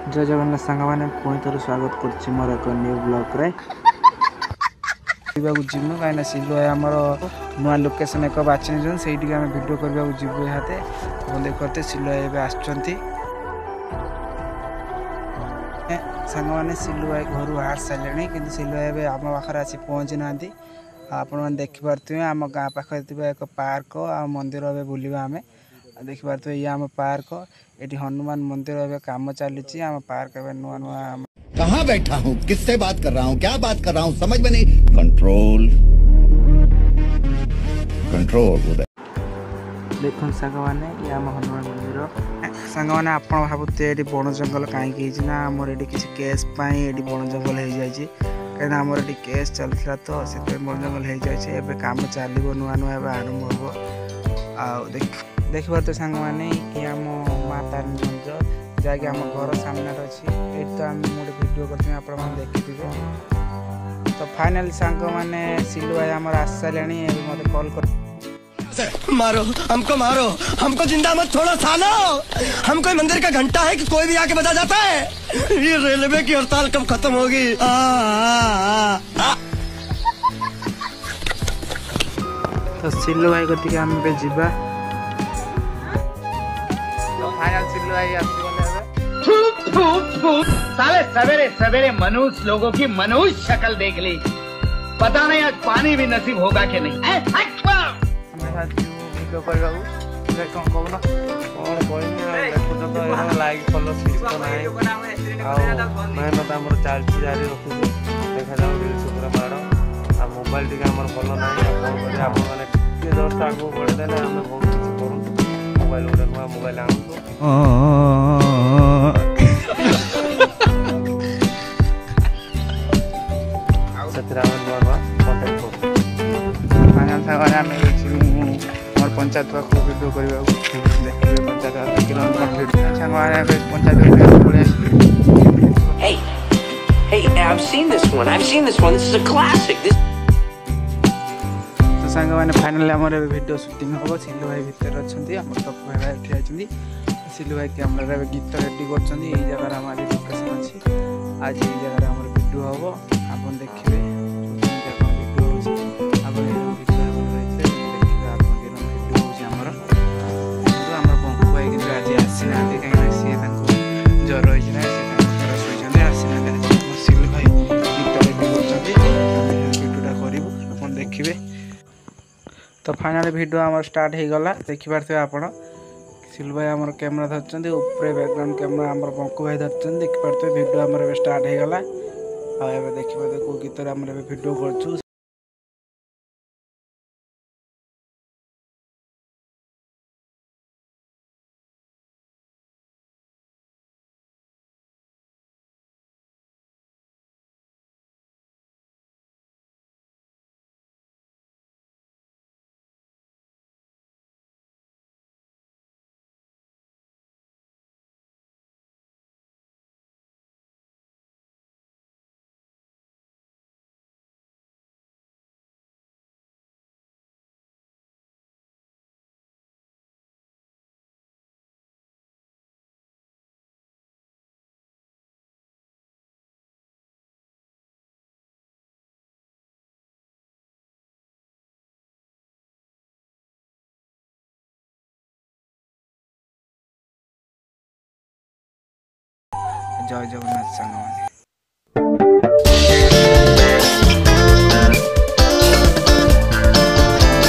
जय जगन्नाथ सांग मैंने पुणी थोड़ा स्वागत कर मोर एक न्यू ब्लॉग रे जीवु कहीं सिलु भाई आमर नुआ लोकेशन एक बाछि से आम भिड करने जीवु हाथे देखते सिलु भाई आसुँच सांग मैंने सिलु भाई घर बाहर सारे कि सिलु भाई आम पाखे आसी पहुँची ना आपण देखिपे आम गाँ पाखे एक पार्क आ मंदिर ए बुलवा आम देखिपे ये आम पार्क ये हनुमान मंदिर ए कम चली आम पार्क नुआ नुआ कहाँ बैठा हूँ, किससे बात कर रहा हूँ, क्या बात कर रहा हूँ, समझ में नहीं। कंट्रोल कंट्रोल देखो साग मैंने ये आम हनुमान मंदिर सांग मैंने आप भावुते ये बण जंगल कहीं आमर ये किसी केस ये बण जंगल हो जाए कहीं आमर ये केस चलता तो से बण जंगल हो जाए कम चलो नुआ नुआ आरंभ हम देखिए तो सांग मैंने ये आम माता मंदिर जहाँकि आम घर सामने अच्छी ये तो आम गोटे भिड कर देखी तो फाइनाल सांग मैंने सिलु भाई आम आस सारे मत कॉल कर मारो हमको जिंदा मत छोड़ो सालो। हम कोई मंदिर का घंटा है कि कोई भी आके बजा जाता है। ये रेलवे की हड़ताल कब खत्म होगी। तो सिलु भाई को आम जा फाइनल सिलु भाई साले सवेरे सवेरे मनुष्य लोगों की मनुष्य शक्ल देख ली, पता नहीं आज पानी भी नसीब होगा कि नहीं। भिडियो करने कौन कौन लाइक फॉलो सिस्टम ना मेहनत आम चलती जारी रखु देखा जाऊ माड़ आ मोबाइल टी भल ना मैंने जस्ट आगे बढ़ेदेले आम बहुत किसी करूँ मोबाइल गोटे नुआ मोबाइल आनु मोर पंचायत पाक भिडियो करने देखिए तो सांग मैंने फाइनल आम भिडियो शूटिंग हम सिलु भाई भितर अच्छा टप्पू भाई उठी सिलु भाई कैमेरा गीत रेडी कर जगह आम आज लोकेशन अच्छी आज ये जगह आम भिडियो हम आप देखिए ज्वर होना सिलु भाई गीत रेडी कर देखिए तो फाइनल भिडियो आम स्टार्ट हो गला देखिपे आप सिलु भाई आम कैमेरा धरते ऊपर बैकग्राउंड कैमेरा आम बंकु भाई धरते देखिपे भिडियो आम स्टार्ट हो गला आ देखिए कौ गीत आम भिडियो कर जय जगन्नाथ सांग।